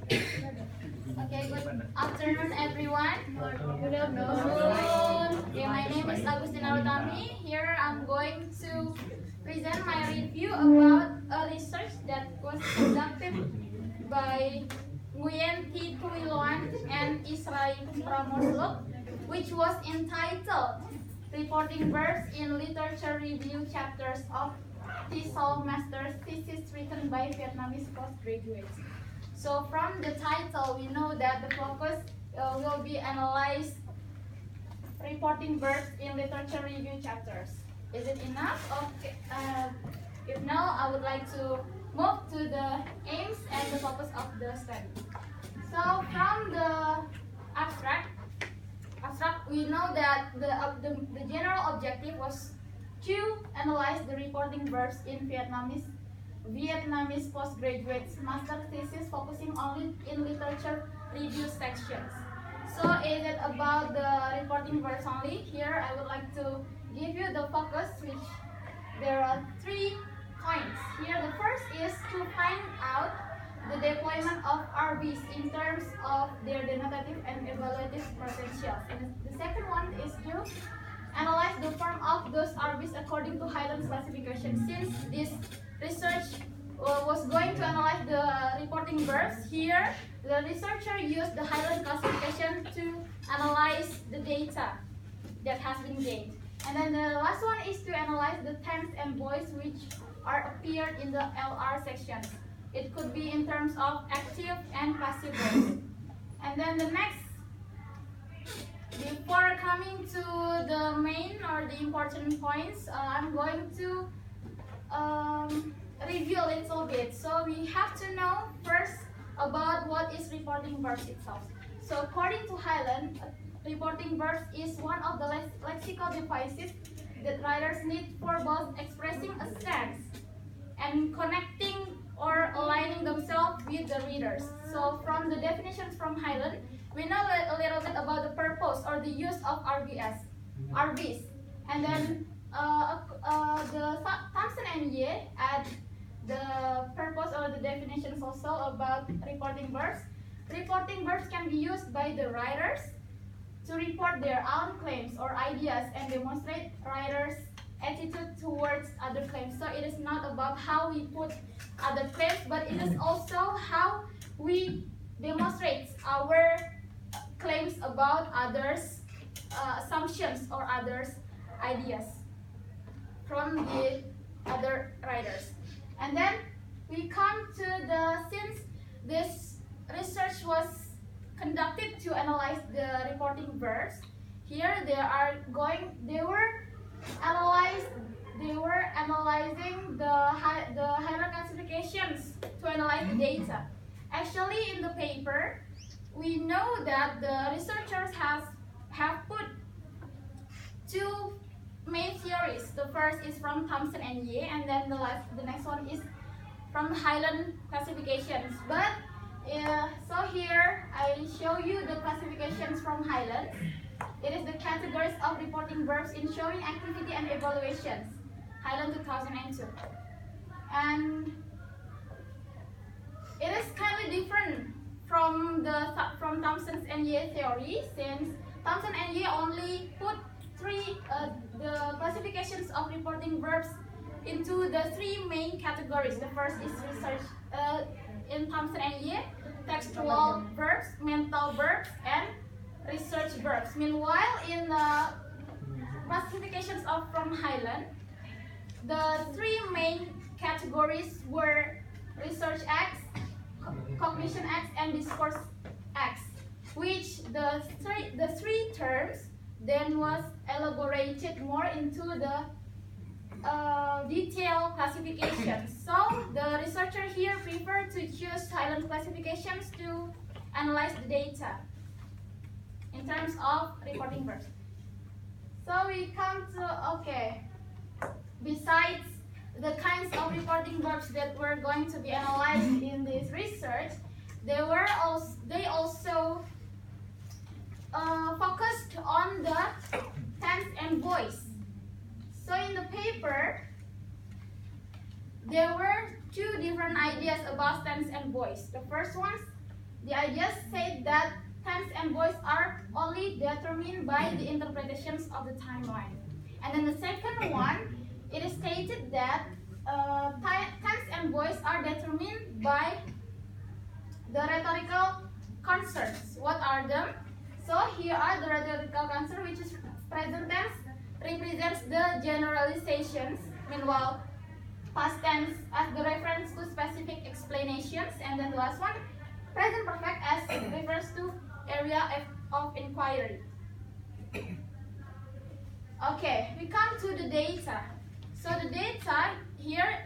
Okay, good afternoon everyone. Good afternoon. Okay, my name is Agustina Utami. Here I'm going to present my review about a research that was conducted by Nguyen Thi Tuiloan and Israel Pramosluk, which was entitled Reporting Verbs in Literature Review Chapters of TESOL Master's Thesis written by Vietnamese postgraduates. So from the title, we know that the focus will be analyze reporting verbs in literature review chapters. Is it enough? Okay. If no, I would like to move to the aims and the purpose of the study. So from the abstract, we know that the general objective was to analyze the reporting verbs in Vietnamese postgraduate master thesis focusing only in literature review sections. So is it about the reporting verbs only? Here I would like to give you the focus, which there are 3 points. Here the first is to find out the deployment of RVs in terms of their denotative and evaluative potentials. And the second one is to analyze the form of those RVs according to Highland's classification. Since this research was going to analyze the reporting verbs, here the researcher used the Highland classification to analyze the data that has been gained. And then the last one is to analyze the tense and voice which are appeared in the LR sections. It could be in terms of active and passive voice. And then the next, before coming to the main or the important points, I'm going to review a little bit. So we have to know first about what is reporting verbs itself. So according to Highland, reporting verbs is one of the lexical devices that writers need for both expressing a sense and connecting or aligning themselves with the readers. So from the definitions from Highland, we know a little bit about the purpose or the use of RVs. And then the Thompson and Ye add the purpose or the definitions also about reporting verbs. Reporting verbs can be used by the writers to report their own claims or ideas and demonstrate writers' attitude towards other claims. So it is not about how we put other claims, but it is also how we demonstrate our claims about others' assumptions or others' ideas from the other writers. And then we come to since this research was conducted to analyze the reporting verbs, here they were analyzing the Highland classifications to analyze the data. Actually, in the paper, we know that the researchers have put 2 main theories. The first is from Thompson and Ye, and then the next one is from Highland classifications. But so here I show you the classifications from Highland. It is the categories of reporting verbs in showing activity and evaluations, Highland 2002. And it is kind of different from Thompson and Ye theory, since Thompson and Ye only put the classifications of reporting verbs into the 3 main categories. The first is research in Thompson and Ye, textual verbs, mental verbs, and research verbs. Meanwhile, in the classifications from Highland, the 3 main categories were research acts, cognition acts, and discourse acts, which the three terms then was elaborated more into the detailed classifications. So the researcher here preferred to choose Highland classifications to analyze the data in terms of reporting verbs. So we come to, besides the kinds of reporting verbs that were going to be analyzed in this research, they also focused on the tense and voice. So in the paper, there were 2 different ideas about tense and voice. The first one The ideas say that tense and voice are only determined by the interpretations of the timeline. And then the second one, it is stated that tense and voice are determined by the rhetorical concerns. What are them? So here are the rhetorical concerns, which is present tense represents the generalizations, meanwhile past tense as the reference to specific explanations, and then the last one, present perfect as it refers to area of inquiry. Okay, we come to the data. So the data here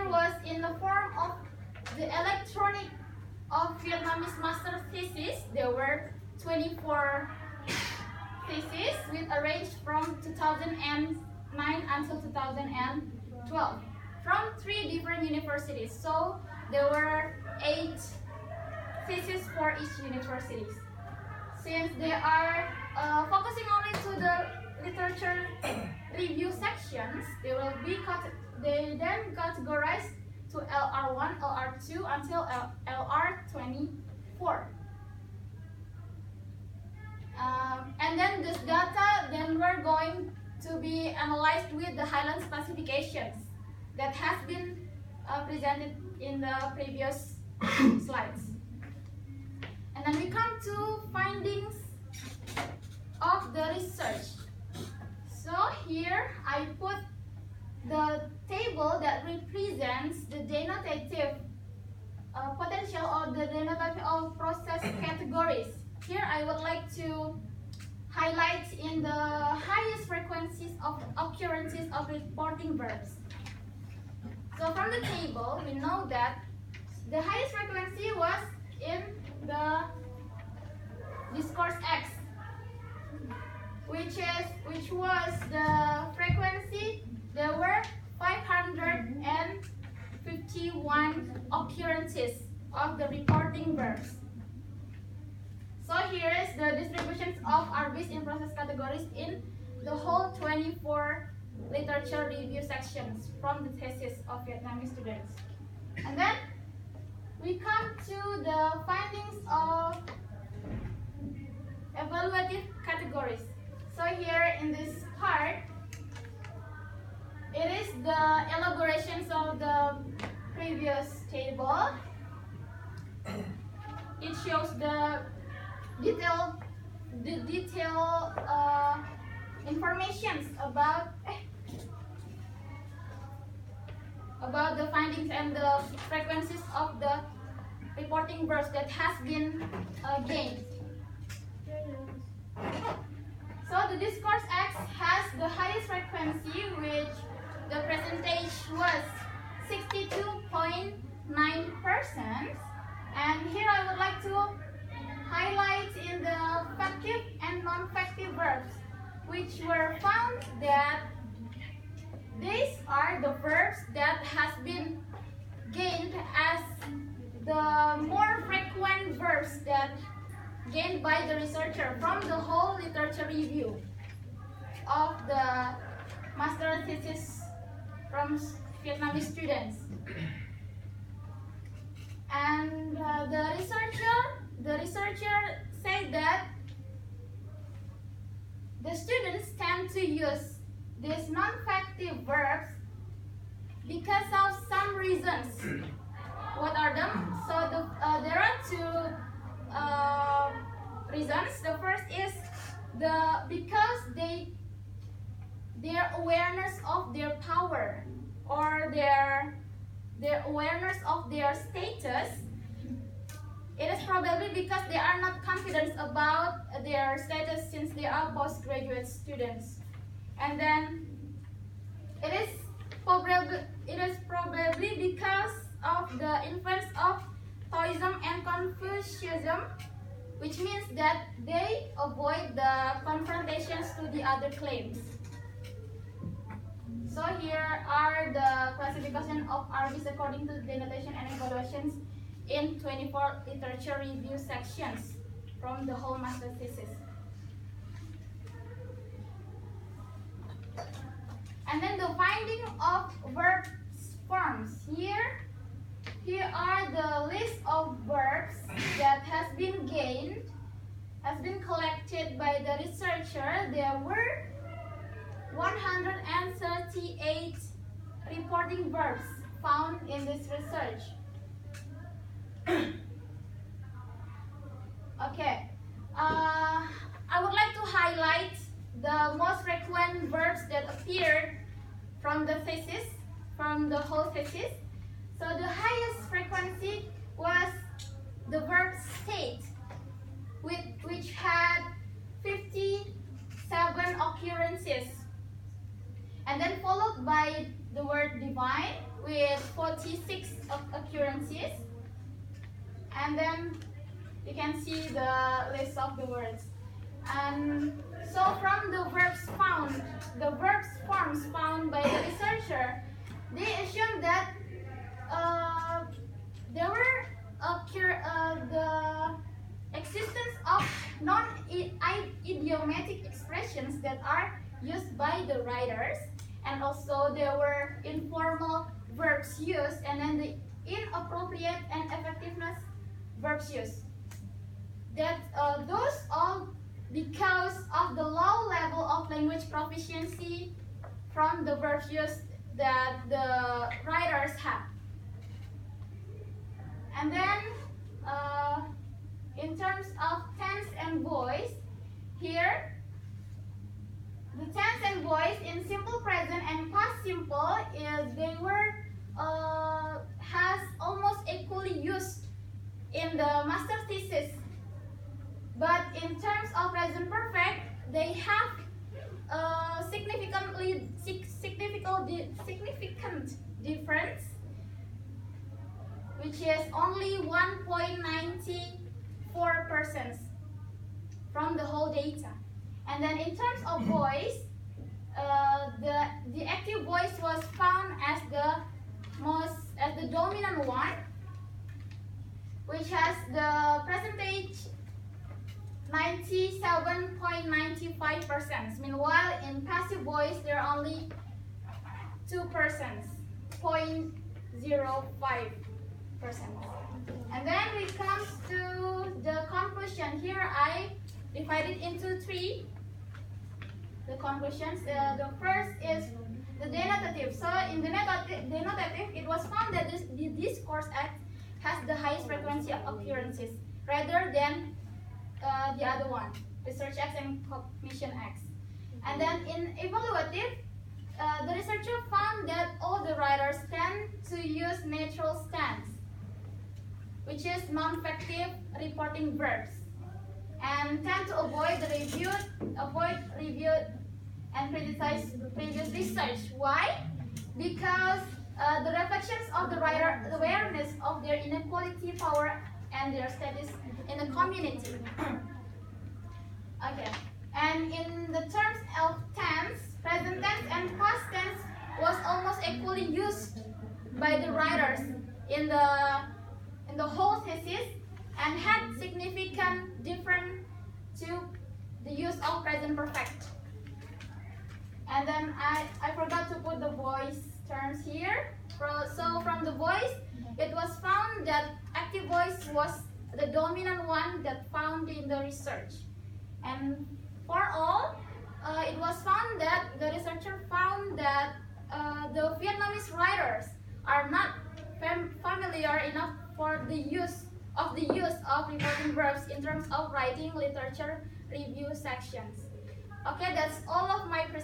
was in the form of the electronic of Vietnamese master thesis. There were 24 theses with arranged from 2009 until 2012 from 3 different universities. So there were 8 theses for each university. Since they are focusing only to the literature review sections, they then categorized to LR1, LR2 until LR24. And then this data then we're going to be analyzed with the Highland specifications that has been presented in the previous slides. And then we come to findings of the research. So here I put the table that represents the denotative potential or the denotative of process categories. Here I would like to highlight in the highest frequencies of occurrences of reporting verbs. So from the table, we know that the highest frequency was in the discourse X, which was the frequency. There were 551 occurrences of the reporting verbs. So here is the distributions of RVs in process categories in the whole 24 literature review sections from the thesis of Vietnamese students. And then we come to the findings of evaluative categories. So here in this part, it is the elaborations of the previous table. It shows the detailed informations about the findings and the frequencies of the reporting verbs that has been gained. So the discourse X has the highest frequency, which the percentage was 62.9%. And here I would like to highlight in the factive and non-factive verbs, which were found that these are the verbs that has been gained as the more frequent verbs that gained by the researcher from the whole literature review of the master thesis from Vietnamese students. And the researcher said that the students tend to use these non-factive verbs because of some reasons. What are them? So there are 2 reasons. The first is because their awareness of their power or their awareness of their status. It is probably because they are not confident about their status since they are postgraduate students. And then it is probably because of the influence of Taoism and Confucianism, which means that they avoid the confrontations to the other claims. So here are the classification of RVs according to the denotation and evaluations in 24 literature review sections from the whole master thesis. And then the finding of verb forms. Here are the list of verbs has been collected by the researcher, there were 138 reporting verbs found in this research. Okay, I would like to highlight the most frequent verbs that appeared from the thesis, from the whole thesis. So the highest frequency was the verb state, which had 57 occurrences, and then followed by the word divine with 46 occurrences, and then you can see the list of the words. And so from the verbs forms found by the researcher, they assumed that there were the existence of non-idiomatic expressions that are used by the writers, and also there were informal verbs used, and then the inappropriate and effectiveness verbs used. That those all because of the low level of language proficiency from the verbs used that the writers have. And then in terms of tense and voice, here the tense and voice in simple present and past simple they were has almost equally used in the master thesis. But in terms of present perfect, they have significant difference, which is only 1.94% from the whole data. And then in terms of voice, the active voice was found as the dominant one, which has the percentage 97.95%. Meanwhile, in passive voice, there are only 2%, 0.05%. And then when it comes to the conclusion, here I divided into three. The conclusions. The first is the denotative. So in the denotative, it was found that the discourse act has the highest frequency of occurrences rather than the other one, research X and cognition X. And then in evaluative, the researcher found that all the writers tend to use natural stance, which is non-factive reporting verbs, and tend to avoid reviewed and criticize previous research. Why? Because the reflections of the writer, the awareness of their inequality, power, and their status in the community. Okay, and in the terms of tense, present tense and past tense was almost equally used by the writers in the whole thesis, and had significant difference to the use of present perfect. And then I forgot to put the voice terms here. So from the voice, it was found that active voice was the dominant one that found in the research. And for all, it was found that the researcher found that the Vietnamese writers are not familiar enough for the use of reporting verbs in terms of writing literature review sections. Okay, that's all of my presentation.